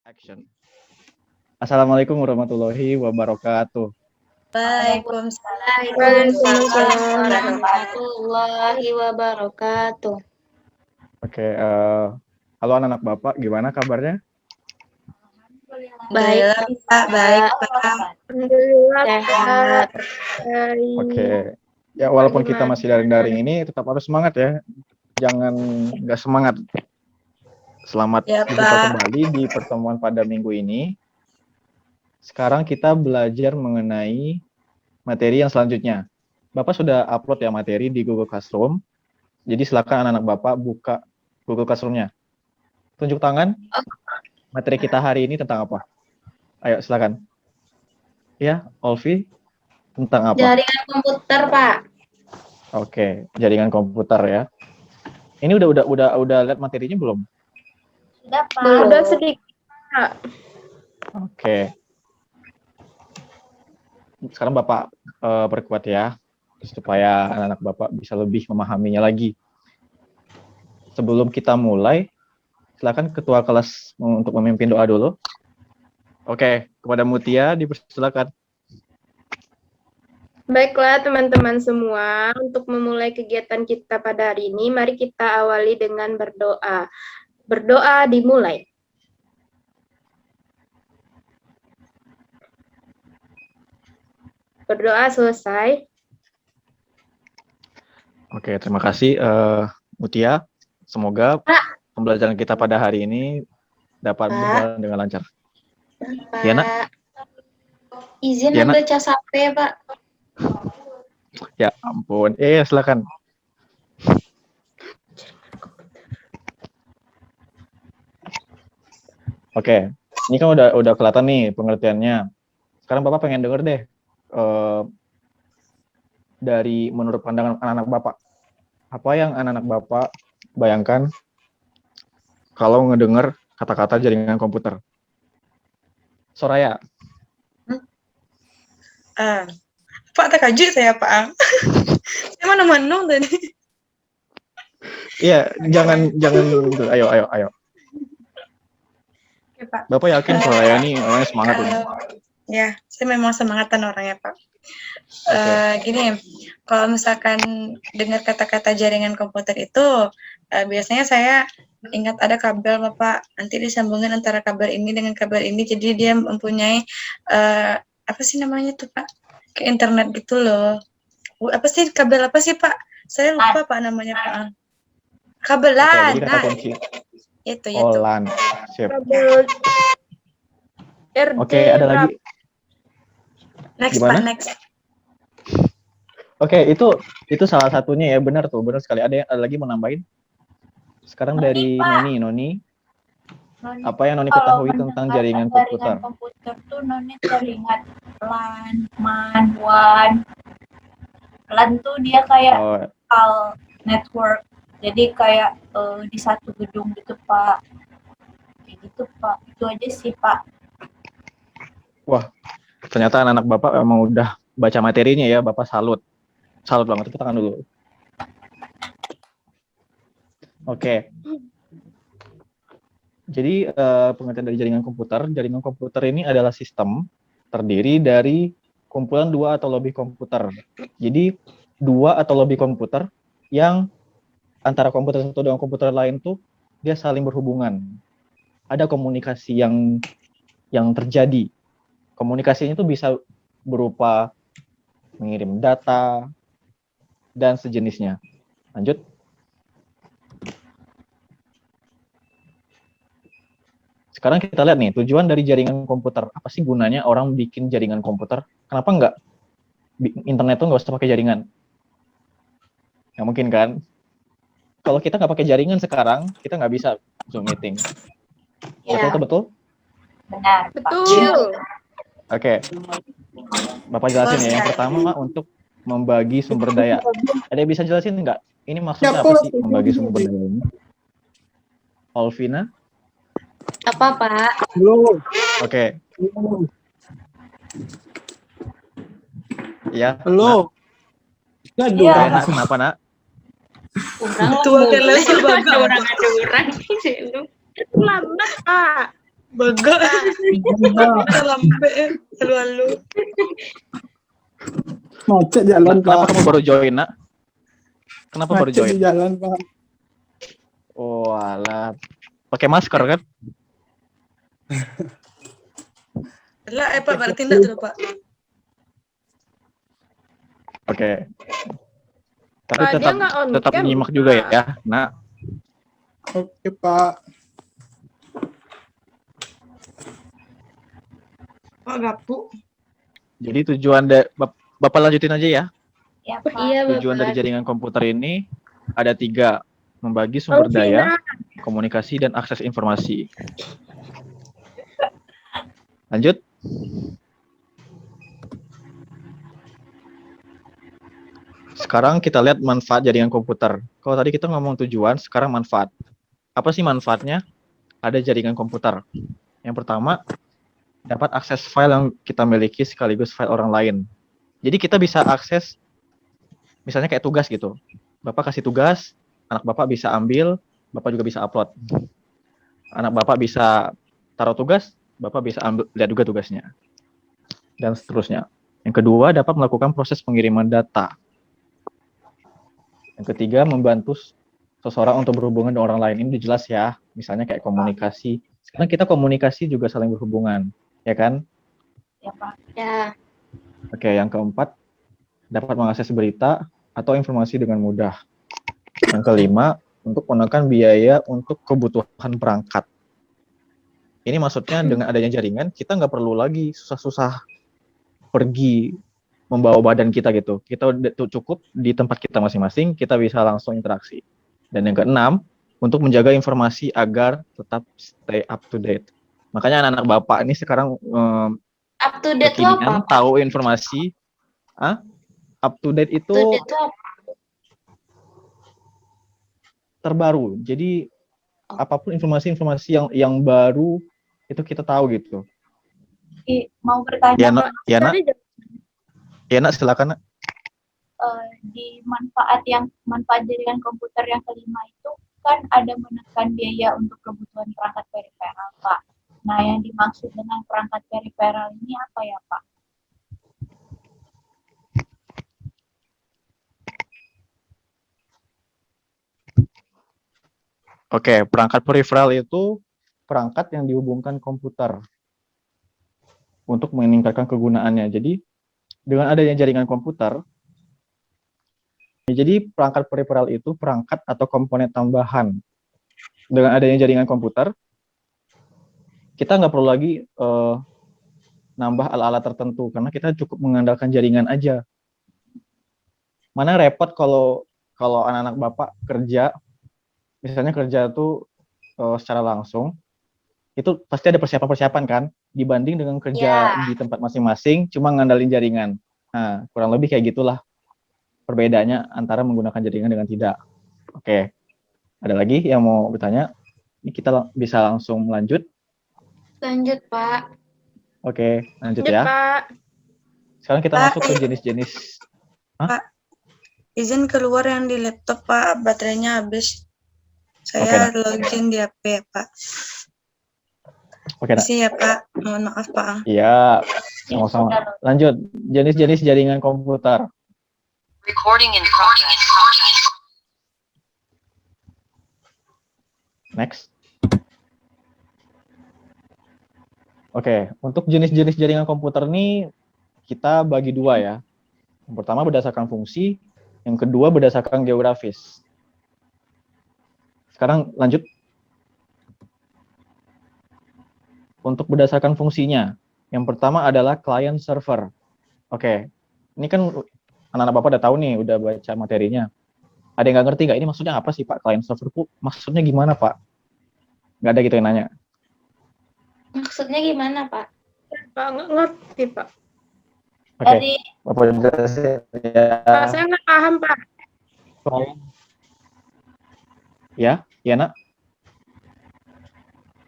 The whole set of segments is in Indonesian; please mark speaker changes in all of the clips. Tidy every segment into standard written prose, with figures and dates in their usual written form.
Speaker 1: Action. Assalamualaikum warahmatullahi wabarakatuh.
Speaker 2: Waalaikumsalam warahmatullahi wabarakatuh.
Speaker 1: Oke, halo anak-anak Bapak, gimana kabarnya?
Speaker 2: Baik, Pak. Baik, Pak. Sehat.
Speaker 1: Oke, ya walaupun kita masih daring-daring ini, tetap harus semangat ya. Jangan nggak semangat. Selamat
Speaker 2: Ya,
Speaker 1: berjumpa
Speaker 2: Pak.
Speaker 1: kembali di pertemuan pada minggu ini. Sekarang kita belajar mengenai materi yang selanjutnya. Bapak sudah upload ya materi di Google Classroom. Jadi silakan anak-anak Bapak buka Google Classroom-nya. Tunjuk tangan. Materi kita hari ini tentang apa? Ayo silakan. Ya, Olvi, tentang apa?
Speaker 2: Jaringan komputer, Pak.
Speaker 1: Oke, jaringan komputer ya. Ini udah lihat materinya belum?
Speaker 2: Sudah, Pak. Belum sedikit, Pak.
Speaker 1: Oke. Sekarang Bapak perkuat ya, supaya anak-anak Bapak bisa lebih memahaminya lagi. Sebelum kita mulai, silakan ketua kelas untuk memimpin doa dulu. Oke, kepada Mutia dipersilakan.
Speaker 3: Baiklah teman-teman semua, untuk memulai kegiatan kita pada hari ini, mari kita awali dengan berdoa. Berdoa dimulai. Berdoa selesai.
Speaker 1: Oke, terima kasih Mutia. Semoga pembelajaran kita pada hari ini dapat berjalan dengan lancar. Diana?
Speaker 2: Izin ambil cas HP, Pak.
Speaker 1: Ya ampun. Silakan. Oke, ini kan udah kelihatan nih pengertiannya. Sekarang Bapak pengen denger deh dari menurut pandangan anak-anak Bapak. Apa yang anak-anak Bapak bayangkan kalau ngedenger kata-kata jaringan komputer? Soraya.
Speaker 4: Pak, terkejut saya, Pak. Saya mana-mana tadi.
Speaker 1: Iya, jangan gitu. Ayo.
Speaker 4: Oke, Pak.
Speaker 1: Bapak yakin Soraya ini orangnya semangat ini?
Speaker 4: Ya, saya memang semangatan orangnya, Pak. Gini, kalau misalkan dengar kata-kata jaringan komputer itu, biasanya saya ingat ada kabel, Bapak. Nanti disambungin antara kabel ini dengan kabel ini, jadi dia mempunyai apa sih namanya tuh, Pak? Ke internet gitu loh. Apa sih kabel apa sih, Pak? Saya lupa Pak namanya, Pak. Kabel LAN.
Speaker 1: Jadi kata kunci.
Speaker 4: Itu.
Speaker 1: LAN. Siap.
Speaker 3: Kabel RJ.
Speaker 1: Oke, ada lagi.
Speaker 4: Next,
Speaker 1: Gimana?
Speaker 4: Pak, next.
Speaker 1: Oke, itu salah satunya ya, benar sekali. Ada lagi mau nambahin? Sekarang dari Noni. Apa yang Noni ketahui tentang jaringan komputer?
Speaker 5: Jaringan komputer tuh Noni teringat LAN, MAN, WAN. LAN tuh dia kayak network. Jadi kayak di satu gedung gitu, Pak. Kayak gitu, Pak. Itu aja sih, Pak.
Speaker 1: Wah, ternyata anak-anak Bapak emang udah baca materinya ya, Bapak salut. Salut banget, tepuk tangan dulu. Oke. Jadi pengertian dari jaringan komputer ini adalah sistem terdiri dari kumpulan dua atau lebih komputer. Jadi dua atau lebih komputer yang antara komputer satu dengan komputer lain tuh dia saling berhubungan. Ada komunikasi yang terjadi. Komunikasinya itu bisa berupa mengirim data dan sejenisnya. Lanjut. Sekarang kita lihat nih, tujuan dari jaringan komputer. Apa sih gunanya orang bikin jaringan komputer? Kenapa nggak internet tuh nggak usah pakai jaringan? Nggak mungkin kan? Kalau kita nggak pakai jaringan sekarang, kita nggak bisa Zoom meeting.
Speaker 2: Ya.
Speaker 1: Betul?
Speaker 5: Benar, Pak.
Speaker 3: Betul.
Speaker 1: Oke. Bapak jelasin ya. Yang pertama untuk membagi sumber daya. Ada yang bisa jelasin nggak? Ini maksudnya apa sih membagi sumber daya ini? Olvina?
Speaker 2: Apa, Pak?
Speaker 1: Oke. Ya.
Speaker 6: Halo.
Speaker 5: Iya.
Speaker 1: Nak, kenapa nak?
Speaker 4: Tua kelas
Speaker 2: Orang.
Speaker 3: Lambat, Pak.
Speaker 4: Baga. Lambe. Halo.
Speaker 6: Macet jalan,
Speaker 1: Kenapa
Speaker 6: Pak.
Speaker 1: kamu baru join, Nak? Kenapa baru
Speaker 6: Macet di
Speaker 1: join?
Speaker 6: jalan, Pak.
Speaker 1: Oh, alah. Pakai masker kan?
Speaker 4: Lah, Pak, berarti enggak tuh, Pak.
Speaker 1: Oke. Tapi
Speaker 3: Pak, dia
Speaker 1: tetap
Speaker 3: nggak on
Speaker 1: tetap
Speaker 3: cam,
Speaker 1: nyimak juga
Speaker 3: Pak.
Speaker 1: ya. Nah,
Speaker 6: Oke, Pak.
Speaker 4: Pak Gapu.
Speaker 1: jadi tujuan Bapak lanjutin aja ya.
Speaker 5: Ya, Pak.
Speaker 3: Iya,
Speaker 1: Tujuan dari
Speaker 3: Bapak.
Speaker 1: jaringan komputer ini ada 3, membagi sumber daya,
Speaker 3: Vina.
Speaker 1: komunikasi, dan akses informasi. Lanjut. Sekarang kita lihat manfaat jaringan komputer. Kalau tadi kita ngomong tujuan, sekarang manfaat. Apa sih manfaatnya? Ada jaringan komputer. Yang pertama, dapat akses file yang kita miliki sekaligus file orang lain. Jadi kita bisa akses, misalnya kayak tugas gitu. Bapak kasih tugas, anak Bapak bisa ambil, Bapak juga bisa upload. Anak Bapak bisa taruh tugas, Bapak bisa ambil, lihat juga tugasnya. Dan seterusnya. Yang kedua, dapat melakukan proses pengiriman data. Yang ketiga, membantu seseorang untuk berhubungan dengan orang lain. Ini jelas ya, misalnya kayak komunikasi. Sekarang kita komunikasi juga saling berhubungan, ya kan?
Speaker 5: Ya, Pak.
Speaker 2: Ya.
Speaker 1: Oke, yang keempat, dapat mengakses berita atau informasi dengan mudah. Yang kelima, untuk menekan biaya untuk kebutuhan perangkat. Ini maksudnya dengan adanya jaringan, kita nggak perlu lagi susah-susah pergi membawa badan kita gitu. Kita udah cukup di tempat kita masing-masing, kita bisa langsung interaksi. Dan yang keenam, untuk menjaga informasi agar tetap stay up to date. Makanya anak-anak Bapak ini sekarang
Speaker 2: Up to date itu apa?
Speaker 1: kekinian tahu informasi. Up to date itu
Speaker 2: Up to date itu apa?
Speaker 1: terbaru. Jadi apapun informasi-informasi yang baru itu kita tahu gitu.
Speaker 5: Mau bertanya,
Speaker 1: Ya,
Speaker 5: Pak,
Speaker 1: Nak, ya, Nak, silakan, Nak.
Speaker 5: di manfaat jaringan komputer yang kelima itu kan ada menekan biaya untuk kebutuhan perangkat periferal, Pak. Nah, yang dimaksud dengan perangkat periferal ini apa ya, Pak?
Speaker 1: Oke, perangkat periferal itu perangkat yang dihubungkan komputer untuk meningkatkan kegunaannya. Jadi, dengan adanya jaringan komputer, jadi perangkat periferal itu perangkat atau komponen tambahan. Dengan adanya jaringan komputer, kita nggak perlu lagi nambah alat-alat tertentu, karena kita cukup mengandalkan jaringan aja. Mana repot kalau anak-anak Bapak kerja, misalnya kerja itu secara langsung, itu pasti ada persiapan-persiapan kan, dibanding dengan kerja di tempat masing-masing, cuma ngandalin jaringan. Nah, kurang lebih kayak gitulah perbedaannya antara menggunakan jaringan dengan tidak. Oke, ada lagi yang mau bertanya? Ini kita bisa langsung lanjut.
Speaker 2: Lanjut, Pak.
Speaker 1: Oke, lanjut
Speaker 3: Lanjut,
Speaker 1: ya.
Speaker 3: Pak.
Speaker 1: Sekarang kita
Speaker 4: Pak,
Speaker 1: masuk ke jenis-jenis.
Speaker 4: Izin keluar yang di laptop, Pak. Baterainya habis. Saya login di HP ya, Pak.
Speaker 1: Oke, Nak.
Speaker 4: Isi ya, Pak. Mohon maaf, Pak.
Speaker 1: Iya, sama-sama. Lanjut, jenis-jenis jaringan komputer.
Speaker 7: Recording in progress.
Speaker 1: Next. Oke, untuk jenis-jenis jaringan komputer ini kita bagi dua ya. Yang pertama berdasarkan fungsi, yang kedua berdasarkan geografis. Sekarang lanjut. Untuk berdasarkan fungsinya, yang pertama adalah client server. Oke, ini kan anak-anak Bapak udah tahu nih, udah baca materinya. Ada yang nggak ngerti nggak? Ini maksudnya apa sih Pak? Client server itu maksudnya gimana Pak? Nggak ada gitu yang nanya.
Speaker 2: Maksudnya gimana, Pak?
Speaker 3: Pak, nggak ngerti, Pak.
Speaker 1: Oke,
Speaker 5: Dari
Speaker 1: Bapak jelasin ya.
Speaker 3: Pak, saya nggak paham, Pak.
Speaker 1: Ya, Nak.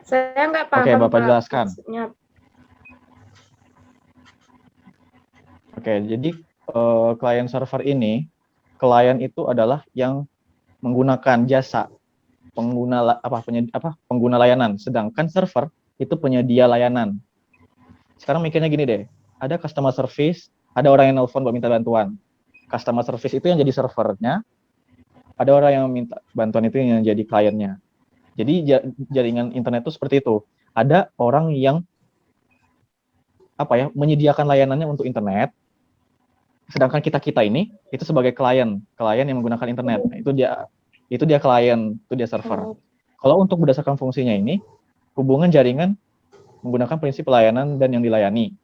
Speaker 3: Saya nggak paham,
Speaker 1: Oke, Bapak
Speaker 3: Pak,
Speaker 1: jelaskan.
Speaker 3: maksudnya.
Speaker 1: Oke, jadi client server ini, klien itu adalah yang menggunakan jasa pengguna layanan, sedangkan server itu penyedia layanan. Sekarang mikirnya gini deh, ada customer service, ada orang yang nelpon buat minta bantuan. Customer service itu yang jadi servernya, ada orang yang minta bantuan itu yang jadi kliennya. Jadi jaringan internet itu seperti itu. Ada orang yang menyediakan layanannya untuk internet, sedangkan kita ini itu sebagai klien yang menggunakan internet. Nah, itu dia klien, itu dia server. Kalau untuk berdasarkan fungsinya ini, hubungan jaringan menggunakan prinsip layanan dan yang dilayani.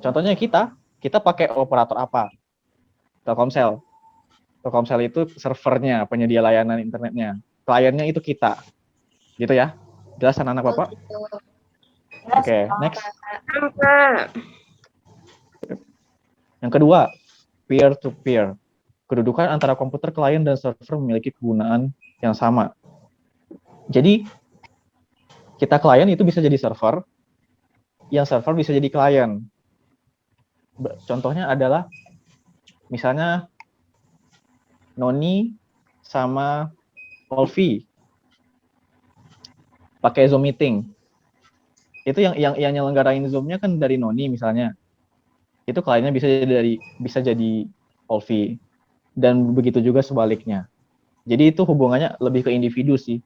Speaker 1: Contohnya kita pakai operator apa? Telkomsel. Telkomsel itu servernya, penyedia layanan internetnya. Kliennya itu kita. Gitu ya. Jelas anak-anak Bapak? Oke, next. Yang kedua, peer-to-peer. Kedudukan antara komputer klien dan server memiliki kegunaan yang sama. Jadi, kita klien itu bisa jadi server, yang server bisa jadi klien. Contohnya adalah, misalnya, Noni sama Olvi pakai Zoom meeting. Itu yang nyelenggarain Zoom-nya kan dari Noni misalnya. Itu kliennya bisa jadi Olvi. Dan begitu juga sebaliknya. Jadi itu hubungannya lebih ke individu sih.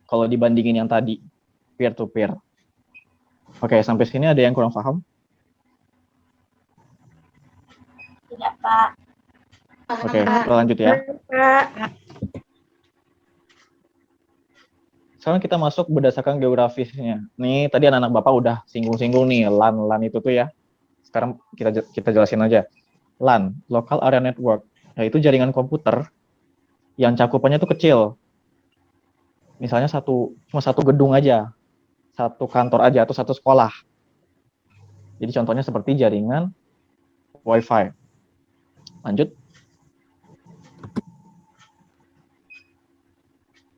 Speaker 1: Kalau dibandingin yang tadi, peer to peer. Oke, sampai sini ada yang kurang paham?
Speaker 5: Tidak, Pak.
Speaker 1: Oke, lanjut ya. Sekarang kita masuk berdasarkan geografisnya. Nih, tadi anak-anak Bapak udah singgung-singgung nih, LAN itu tuh ya. Sekarang kita jelasin aja. LAN, Local Area Network, yaitu jaringan komputer yang cakupannya tuh kecil. Misalnya cuma satu gedung aja, satu kantor aja, atau satu sekolah. Jadi contohnya seperti jaringan Wi-Fi. Lanjut.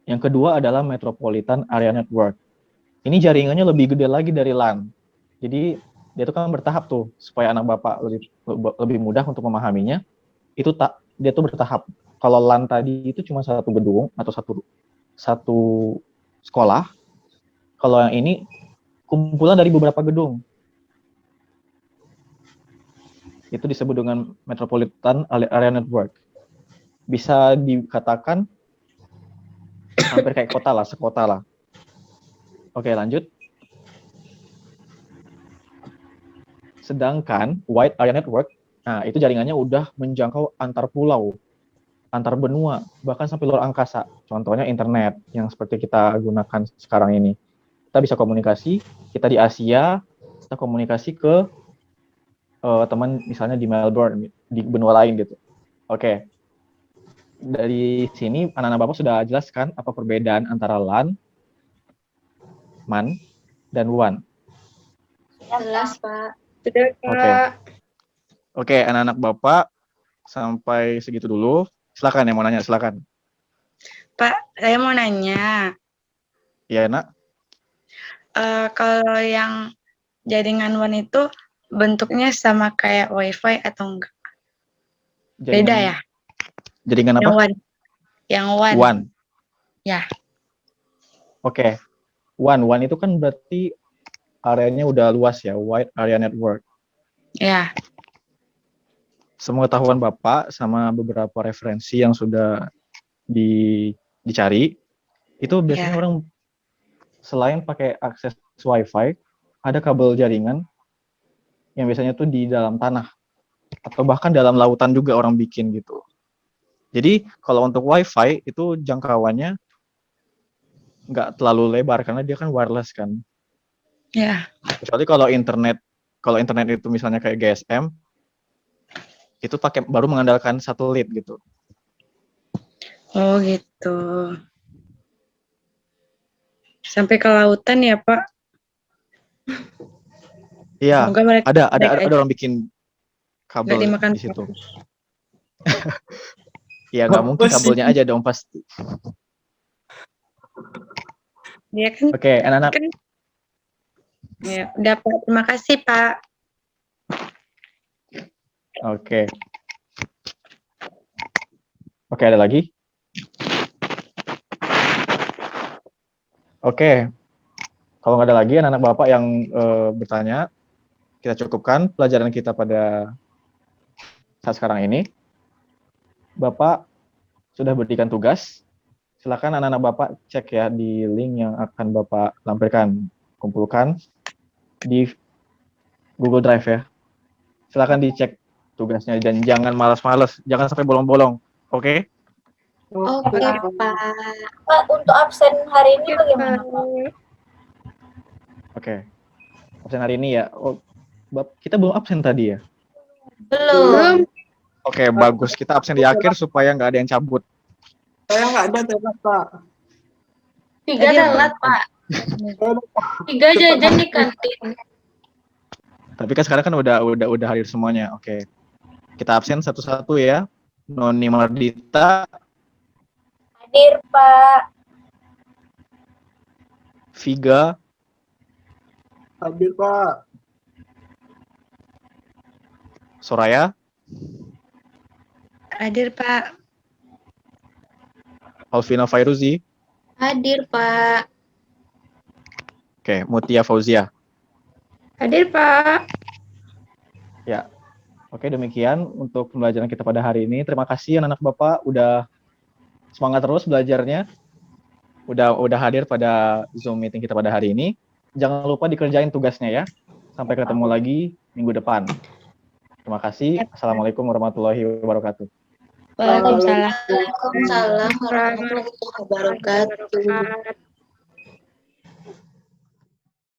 Speaker 1: Yang kedua adalah Metropolitan Area Network. Ini jaringannya lebih gede lagi dari LAN. Jadi dia tuh kan bertahap tuh, supaya anak Bapak lebih mudah untuk memahaminya. Dia tuh bertahap. Kalau LAN tadi itu cuma satu gedung atau satu sekolah. Kalau yang ini kumpulan dari beberapa gedung. Itu disebut dengan Metropolitan Area Network. Bisa dikatakan hampir kayak sekota lah. Oke, lanjut. Sedangkan Wide Area Network, nah itu jaringannya udah menjangkau antar pulau, antar benua, bahkan sampai luar angkasa. Contohnya internet yang seperti kita gunakan sekarang ini. Kita bisa komunikasi, kita di Asia, kita komunikasi ke teman misalnya di Melbourne, di benua lain gitu. Oke. Dari sini anak-anak Bapak sudah jelaskan apa perbedaan antara LAN, MAN, dan WAN.
Speaker 2: Jelas, Pak.
Speaker 3: Sudah, Pak.
Speaker 1: Oke, anak-anak Bapak sampai segitu dulu. Silakan yang mau nanya, silakan.
Speaker 4: Pak, saya mau nanya.
Speaker 1: Iya, Nak.
Speaker 4: Kalau yang jaringan WAN itu bentuknya sama kayak Wi-Fi atau enggak? Beda ya?
Speaker 1: Jaringan apa?
Speaker 4: Yang WAN.
Speaker 1: WAN.
Speaker 4: Ya.
Speaker 1: Oke. WAN itu kan berarti areanya udah luas ya, Wide Area Network.
Speaker 4: Ya.
Speaker 1: Sepengetahuan Bapak sama beberapa referensi yang sudah dicari, itu biasanya orang selain pakai akses Wi-Fi, ada kabel jaringan yang biasanya tuh di dalam tanah atau bahkan dalam lautan juga orang bikin gitu. Jadi kalau untuk Wi-Fi itu jangkauannya nggak terlalu lebar karena dia kan wireless kan.
Speaker 4: Ya.
Speaker 1: Kecuali kalau internet itu misalnya kayak GSM, itu baru mengandalkan satelit gitu.
Speaker 4: Oh gitu. Sampai ke lautan ya Pak?
Speaker 1: Iya. Ada orang bikin kabel di situ. Ya nggak mungkin kabelnya aja dong pasti.
Speaker 4: Iya kan?
Speaker 1: Oke, anak-anak.
Speaker 4: Ya, udah Pak. Terima kasih Pak.
Speaker 1: Oke. Oke, ada lagi? Oke. Kalau nggak ada lagi anak-anak Bapak yang bertanya, kita cukupkan pelajaran kita pada saat sekarang ini. Bapak sudah berikan tugas. Silakan anak-anak Bapak cek ya di link yang akan Bapak lampirkan. Kumpulkan di Google Drive ya. Silakan dicek tugasnya dan jangan malas-malas, jangan sampai bolong-bolong. Oke?
Speaker 2: Oke, Pak.
Speaker 5: Pak, untuk absen hari ini bagaimana, Pak?
Speaker 1: Oke. Absen hari ini ya. Oh, kita belum absen tadi ya?
Speaker 2: Belum.
Speaker 1: Oke, bagus. Kita absen di akhir supaya nggak ada yang cabut.
Speaker 6: Saya nggak ada telat, Pak.
Speaker 2: 3 telat, Pak. 3 jajan di kantin.
Speaker 1: Tapi kan sekarang kan udah hadir semuanya. Oke. Kita absen satu-satu ya. Noni Mardita,
Speaker 5: Hadir, Pak.
Speaker 1: Viga,
Speaker 6: Hadir, Pak.
Speaker 1: Soraya,
Speaker 4: Hadir, Pak.
Speaker 1: Alvina Fairuzi,
Speaker 2: Hadir, Pak.
Speaker 1: oke, Mutia Fauzia.
Speaker 3: Hadir, Pak.
Speaker 1: Ya. Oke, demikian untuk pembelajaran kita pada hari ini. Terima kasih anak-anak Bapak udah semangat terus belajarnya. Udah hadir pada Zoom meeting kita pada hari ini. Jangan lupa dikerjain tugasnya ya. Sampai ketemu lagi minggu depan. Terima kasih. Assalamualaikum warahmatullahi wabarakatuh.
Speaker 2: Waalaikumsalam warahmatullahi wabarakatuh.
Speaker 3: Waalaikumsalam.